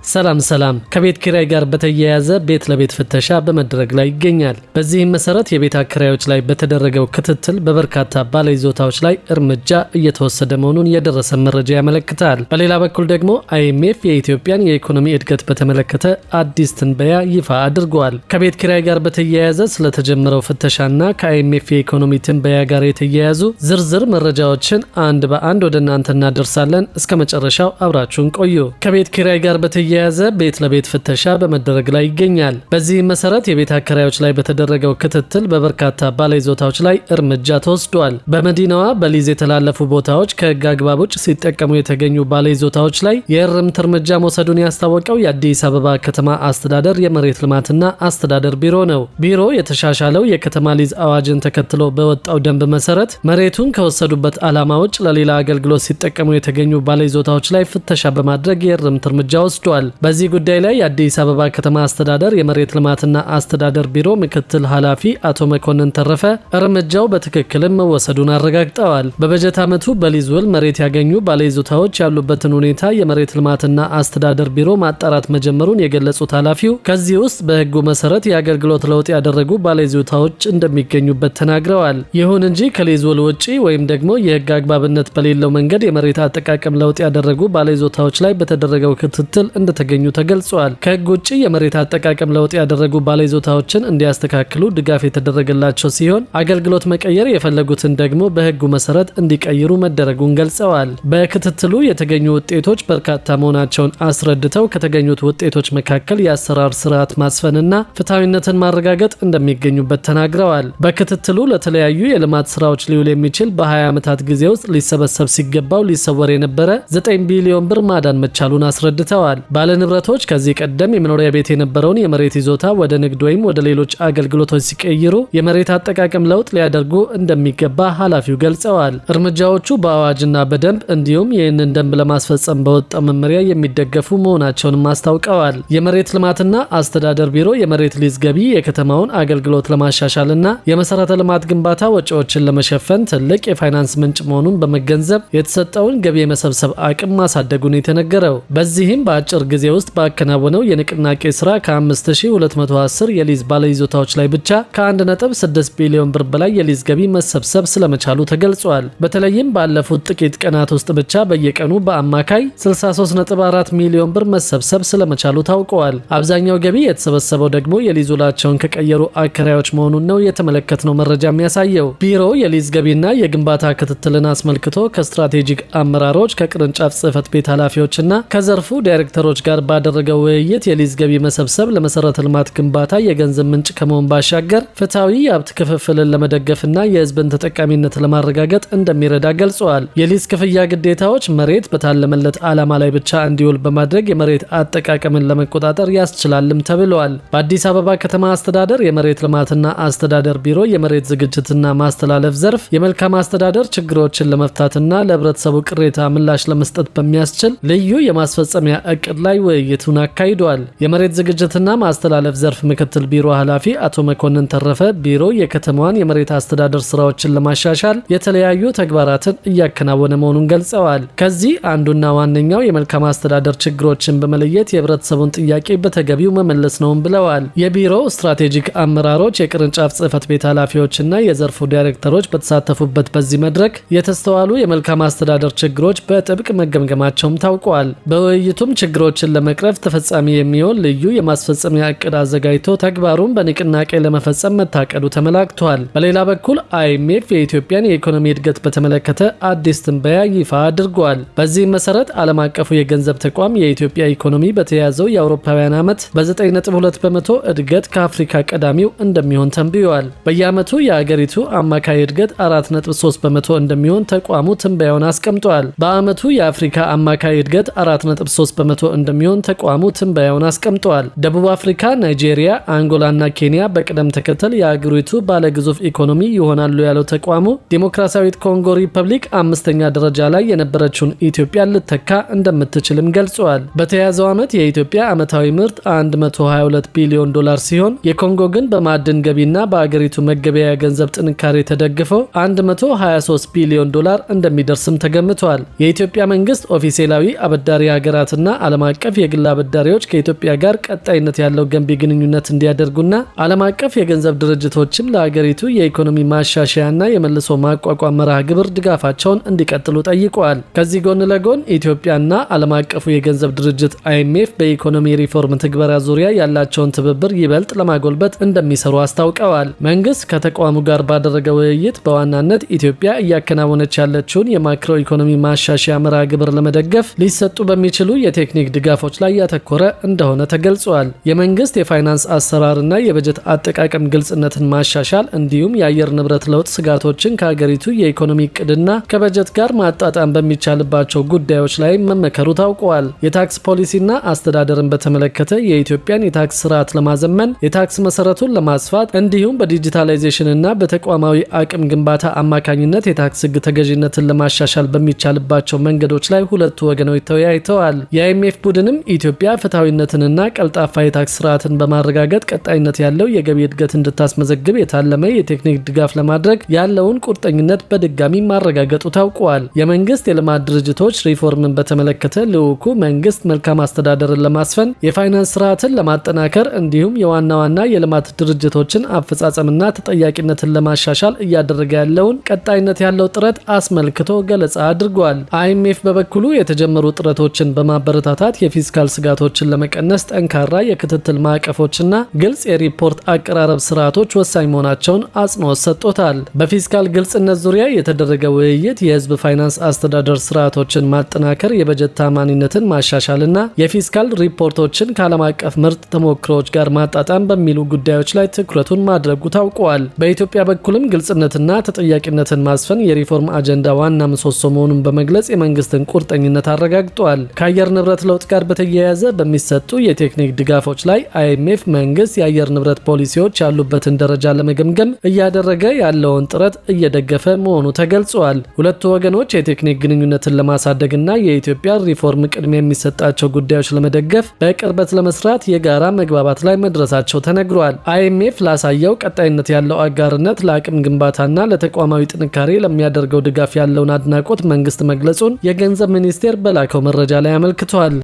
ሰላም ከቤት ኪራይ ጋር በተያያዘ ቤት ለቤት ፍተሻ በመድረግ ላይ ይገኛል። በዚህም መሰረት የቤት አከራዮች ላይ በተደረገው ክትትል በበርካታ ባለይዞታዎች ላይ እርምጃ እየተወሰደ መሆኑን የደረሰ መረጃ ያመለክታል። በሌላ በኩል ደግሞ IMF የኢትዮጵያን የኢኮኖሚ እድገት በተመለከተ አዲስ ትንበያ ይፋ አድርጓል። ከቤት ኪራይ ጋር በተያያዘ ስለተጀመረው ፍተሻና ከIMF የኢኮኖሚ ትንበያ ጋር የተያያዙ ዝርዝር መረጃዎችን አንድ በአንድ ወደ እናንተ እናደርሳለን። እስከ መጨረሻው አብራችሁን ቆዩ። ከቤት ኪራይ ጋር በተያያዘ ቤት ለቤት ፍተሻ በመደረግ ላይ ይገኛል። በዚህም መሰረት የቤት አከራዮች ላይ በተደረገው ክትትል በበርካታ ባለይዞታዎች ላይ እርምጃ ተወስዷል። በመዲናዋ በሊዝ የተላለፉ ቦታዎች ከህግ አግባብ ውጭ ሲጠቀሙ የተገኙ ባለይዞታዎች ላይ የእርምት እርምጃ መውሰዱን ያስታወቀው የአዲስ አበባ ከተማ አስተዳደር የመሬት ልማትና አስተዳደር ቢሮ ነው። ቢሮ የተሻሻለው የከተማ ሊዝ አዋጅን ተከትሎ በወጣው ደንብ መሰረት መሬቱን ከወሰዱበት ዓላማ ውጭ ለሌላ አገልግሎት ሲጠቀሙ የተገኙ ባለይዞታዎች ላይ ፍተሻ በማድረግ የእርምት እርምጃ ወስዷል። በዚህ ጉዳይ ላይ የአዲስ አበባ ከተማ አስተዳደር የመሬት ልማትና አስተዳደር ቢሮ ምክትል ኃላፊ አቶ መኮንን ተረፈ እርምጃው በትክክልም መወሰዱን አረጋግጠዋል። በበጀት ዓመቱ በሊዝ ውል መሬት ያገኙ ባለይዞታዎች ያሉበትን ሁኔታ የመሬት ልማትና አስተዳደር ቢሮ ማጣራት መጀመሩን የገለጹት ኃላፊው ከዚህ ውስጥ በህጉ መሰረት የአገልግሎት ለውጥ ያደረጉ ባለይዞታዎች እንደሚገኙበት ተናግረዋል። ይሁን እንጂ ከሊዝ ውል ውጪ ወይም ደግሞ የህግ አግባብነት በሌለው መንገድ የመሬት አጠቃቀም ለውጥ ያደረጉ ባለይዞታዎች ላይ በተደረገው ክትትል እንደተገኙ ተገልጿል። ከህግ ውጪ የመሬት አጠቃቀም ለውጥ ያደረጉ ባለይዞታዎችን እንዲያስተካክሉ ድጋፍ የተደረገላቸው ሲሆን አገልግሎት መቀየር የፈለጉትን ደግሞ በህጉ መሰረት እንዲቀይሩ መደረጉን ገልጸዋል። በክትትሉ የተገኙ ውጤቶች በርካታ መሆናቸውን አስረድተው ከተገኙት ውጤቶች መካከል የአሰራር ስርዓት ማስፈንና ፍትሐዊነትን ማረጋገጥ እንደሚገኙበት ተናግረዋል። በክትትሉ ለተለያዩ የልማት ስራዎች ሊውል የሚችል በ20 ዓመታት ጊዜ ውስጥ ሊሰበሰብ ሲገባው ሊሰወር የነበረ 9 ቢሊዮን ብር ማዳን መቻሉን አስረድተዋል። ባለንብረቶች ከዚህ ቀደም የመኖሪያ ቤት የነበረውን የመሬት ይዞታ ወደ ንግድ ወይም ወደ ሌሎች አገልግሎቶች ሲቀይሩ የመሬት አጠቃቀም ለውጥ ሊያደርጉ እንደሚገባ ኃላፊው ገልጸዋል። እርምጃዎቹ በአዋጅና በደንብ እንዲሁም ይህንን ደንብ ለማስፈጸም በወጣው መመሪያ የሚደገፉ መሆናቸውንም አስታውቀዋል። የመሬት ልማትና አስተዳደር ቢሮ የመሬት ሊዝ ገቢ የከተማውን አገልግሎት ለማሻሻልና የመሰረተ ልማት ግንባታ ወጪዎችን ለመሸፈን ትልቅ የፋይናንስ ምንጭ መሆኑን በመገንዘብ የተሰጠውን ገቢ የመሰብሰብ አቅም ማሳደጉን የተነገረው በዚህም በአጭር ጊዜ ውስጥ ባከናወነው የንቅናቄ ስራ ከ5210 የሊዝ ባለይዞታዎች ላይ ብቻ ከ1.6 ቢሊዮን ብር በላይ የሊዝ ገቢ መሰብሰብ ስለመቻሉ ተገልጿል። በተለይም ባለፉት ጥቂት ቀናት ውስጥ ብቻ በየቀኑ በአማካይ 63.4 ሚሊዮን ብር መሰብሰብ ስለመቻሉ ታውቀዋል። አብዛኛው ገቢ የተሰበሰበው ደግሞ የሊዝ ውላቸውን ከቀየሩ አከራዮች መሆኑን ነው የተመለከትነው መረጃ የሚያሳየው። ቢሮው የሊዝ ገቢና የግንባታ ክትትልን አስመልክቶ ከስትራቴጂክ አመራሮች፣ ከቅርንጫፍ ጽህፈት ቤት ኃላፊዎችና ከዘርፉ ዳይሬክተሮች ጋር ባደረገው ውይይት የሊዝ ገቢ መሰብሰብ ለመሰረተ ልማት ግንባታ የገንዘብ ምንጭ ከመሆን ባሻገር ፍትሐዊ የሀብት ክፍፍልን ለመደገፍና የህዝብን ተጠቃሚነት ለማረጋገጥ እንደሚረዳ ገልጸዋል። የሊዝ ክፍያ ግዴታዎች መሬት በታለመለት ዓላማ ላይ ብቻ እንዲውል በማድረግ የመሬት አጠቃቀምን ለመቆጣጠር ያስችላልም ተብለዋል። በአዲስ አበባ ከተማ አስተዳደር የመሬት ልማትና አስተዳደር ቢሮ የመሬት ዝግጅትና ማስተላለፍ ዘርፍ የመልካም አስተዳደር ችግሮችን ለመፍታትና ለህብረተሰቡ ቅሬታ ምላሽ ለመስጠት በሚያስችል ልዩ የማስፈጸሚያ እቅድ ላይ ውይይቱን አካሂዷል። የመሬት ዝግጅትና ማስተላለፍ ዘርፍ ምክትል ቢሮ ኃላፊ አቶ መኮንን ተረፈ ቢሮ የከተማዋን የመሬት አስተዳደር ስራዎችን ለማሻሻል የተለያዩ ተግባራትን እያከናወነ መሆኑን ገልጸዋል። ከዚህ አንዱና ዋነኛው የመልካም አስተዳደር ችግሮችን በመለየት የህብረተሰቡን ጥያቄ በተገቢው መመለስ ነውም ብለዋል። የቢሮው ስትራቴጂክ አመራሮች፣ የቅርንጫፍ ጽህፈት ቤት ኃላፊዎችና የዘርፉ ዳይሬክተሮች በተሳተፉበት በዚህ መድረክ የተስተዋሉ የመልካም አስተዳደር ችግሮች በጥብቅ መገምገማቸውም ታውቋል። በውይይቱም ችግሮችን ለመቅረፍ ተፈጻሚ የሚሆን ልዩ የማስፈጸሚያ እቅድ አዘጋጅቶ ተግባሩን በንቅናቄ ለመፈጸም መታቀዱ ተመላክቷል። በሌላ በኩል IMF የኢትዮጵያን የኢኮኖሚ እድገት በተመለከተ አዲስ ትንበያ ይፋ አድርጓል። በዚህም መሰረት ዓለም አቀፉ የገንዘብ ተቋም የኢትዮጵያ ኢኮኖሚ በተያዘው የአውሮፓውያን ዓመት በ9.2 በመቶ እድገት ከአፍሪካ ቀዳሚው እንደሚሆን ተንብዮአል። በየዓመቱ የአገሪቱ አማካይ እድገት 4.3 በመቶ እንደሚሆን ተቋሙ ትንበያውን አስቀምጧል። በዓመቱ የአፍሪካ አማካይ እድገት 4.3 በመቶ እንደሚሆን ተቋሙ ትንበያውን አስቀምጧል። ደቡብ አፍሪካ፣ ናይጄሪያ፣ አንጎላና ኬንያ በቅደም ተከተል የአገሪቱ ባለግዙፍ ኢኮኖሚ ይሆናሉ ያለው ተቋሙ ዲሞክራሲያዊት ኮንጎ ሪፐብሊክ 5ኛ ደረጃ ላይ የነበረችውን ኢትዮጵያ ልተካ እንደምትችልም ገልጿል። በተያዘው ዓመት የኢትዮጵያ ዓመታዊ ምርት 122 ቢሊዮን ዶላር ሲሆን የኮንጎ ግን በማዕድን ገቢና በአገሪቱ መገበያያ ገንዘብ ጥንካሬ ተደግፈው 123 ቢሊዮን ዶላር እንደሚደርስም ተገምቷል። የኢትዮጵያ መንግስት ኦፊሴላዊ አበዳሪ ሀገራትና ዓለም አቀፍ የግል አበዳሪዎች ከኢትዮጵያ ጋር ቀጣይነት ያለው ገንቢ ግንኙነት እንዲያደርጉና ዓለም አቀፍ የገንዘብ ድርጅቶችም ለሀገሪቱ የኢኮኖሚ ማሻሻያና የመልሶ ማቋቋም መርሃ ግብር ድጋፋቸውን እንዲቀጥሉ ጠይቀዋል። ከዚህ ጎን ለጎን ኢትዮጵያና ዓለም አቀፉ የገንዘብ ድርጅት IMF በኢኮኖሚ ሪፎርም ትግበራ ዙሪያ ያላቸውን ትብብር ይበልጥ ለማጎልበት እንደሚሰሩ አስታውቀዋል። መንግስት ከተቋሙ ጋር ባደረገው ውይይት በዋናነት ኢትዮጵያ እያከናወነች ያለችውን የማክሮ ኢኮኖሚ ማሻሻያ መርሃ ግብር ለመደገፍ ሊሰጡ በሚችሉ የቴክኒክ ድጋፎች ላይ ያተኮረ እንደሆነ ተገልጿል። የመንግስት የፋይናንስ አሰራርና የበጀት አጠቃቀም ግልጽነትን ማሻሻል እንዲሁም የአየር ንብረት ለውጥ ስጋቶችን ከሀገሪቱ የኢኮኖሚ እቅድና ከበጀት ጋር ማጣጣም በሚቻልባቸው ጉዳዮች ላይ መመከሩ ታውቋል። የታክስ ፖሊሲና አስተዳደርን በተመለከተ የኢትዮጵያን የታክስ ስርዓት ለማዘመን የታክስ መሰረቱን ለማስፋት እንዲሁም በዲጂታላይዜሽንና በተቋማዊ አቅም ግንባታ አማካኝነት የታክስ ህግ ተገዥነትን ለማሻሻል በሚቻልባቸው መንገዶች ላይ ሁለቱ ወገኖች ተወያይተዋል። የIMF ቡድንም ኢትዮጵያ ፍትሐዊነትንና ቀልጣፋ የታክስ ስርዓትን በማረጋገጥ ቀጣይነት ያለው የገቢ እድገት እንድታስመዘግብ የታለመ የቴክኒክ ድጋፍ ለማድረግ ያለውን ቁርጠኝነት በድጋሚ ማረጋገጡ ታውቋል። የመንግስት የልማት ድርጅቶች ሪፎርምን በተመለከተ ልዑኩ መንግስት መልካም አስተዳደርን ለማስፈን የፋይናንስ ስርዓትን ለማጠናከር እንዲሁም የዋና ዋና የልማት ድርጅቶችን አፈጻጸምና ተጠያቂነትን ለማሻሻል እያደረገ ያለውን ቀጣይነት ያለው ጥረት አስመልክቶ ገለጻ አድርጓል። IMF በበኩሉ የተጀመሩ ጥረቶችን በማበረታታት የፊስካል ስጋቶችን ለመቀነስ ጠንካራ የክትትል ማዕቀፎችና ግልጽ የሪፖርት አቀራረብ ስርዓቶች ወሳኝ መሆናቸውን አጽንኦት ሰጥቶታል። በፊስካል ግልጽነት ዙሪያ የተደረገ ውይይት የህዝብ ፋይናንስ አስተዳደር ስርዓቶችን ማጠናከር፣ የበጀት ታማኒነትን ማሻሻልና የፊስካል ሪፖርቶችን ከዓለም አቀፍ ምርጥ ተሞክሮዎች ጋር ማጣጣም በሚሉ ጉዳዮች ላይ ትኩረቱን ማድረጉ ታውቋል። በኢትዮጵያ በኩልም ግልጽነትና ተጠያቂነትን ማስፈን የሪፎርም አጀንዳ ዋና ምሰሶ መሆኑን በመግለጽ የመንግስትን ቁርጠኝነት አረጋግጧል። ከአየር ንብረት ለውጥ ጋር በተያያዘ በሚሰጡ የቴክኒክ ድጋፎች ላይ IMF መንግስት የአየር ንብረት ፖሊሲዎች ያሉበትን ደረጃ ለመገምገም እያደረገ ያለውን ጥረት እየደገፈ መሆኑ ተገልጿል። ሁለቱ ወገኖች የቴክኒክ ግንኙነትን ለማሳደግና የኢትዮጵያ ሪፎርም ቅድሚያ የሚሰጣቸው ጉዳዮች ለመደገፍ በቅርበት ለመስራት የጋራ መግባባት ላይ መድረሳቸው ተነግሯል። IMF ላሳየው ቀጣይነት ያለው አጋርነት፣ ለአቅም ግንባታና ለተቋማዊ ጥንካሬ ለሚያደርገው ድጋፍ ያለውን አድናቆት መንግስት መግለጹን የገንዘብ ሚኒስቴር በላከው መረጃ ላይ አመልክቷል።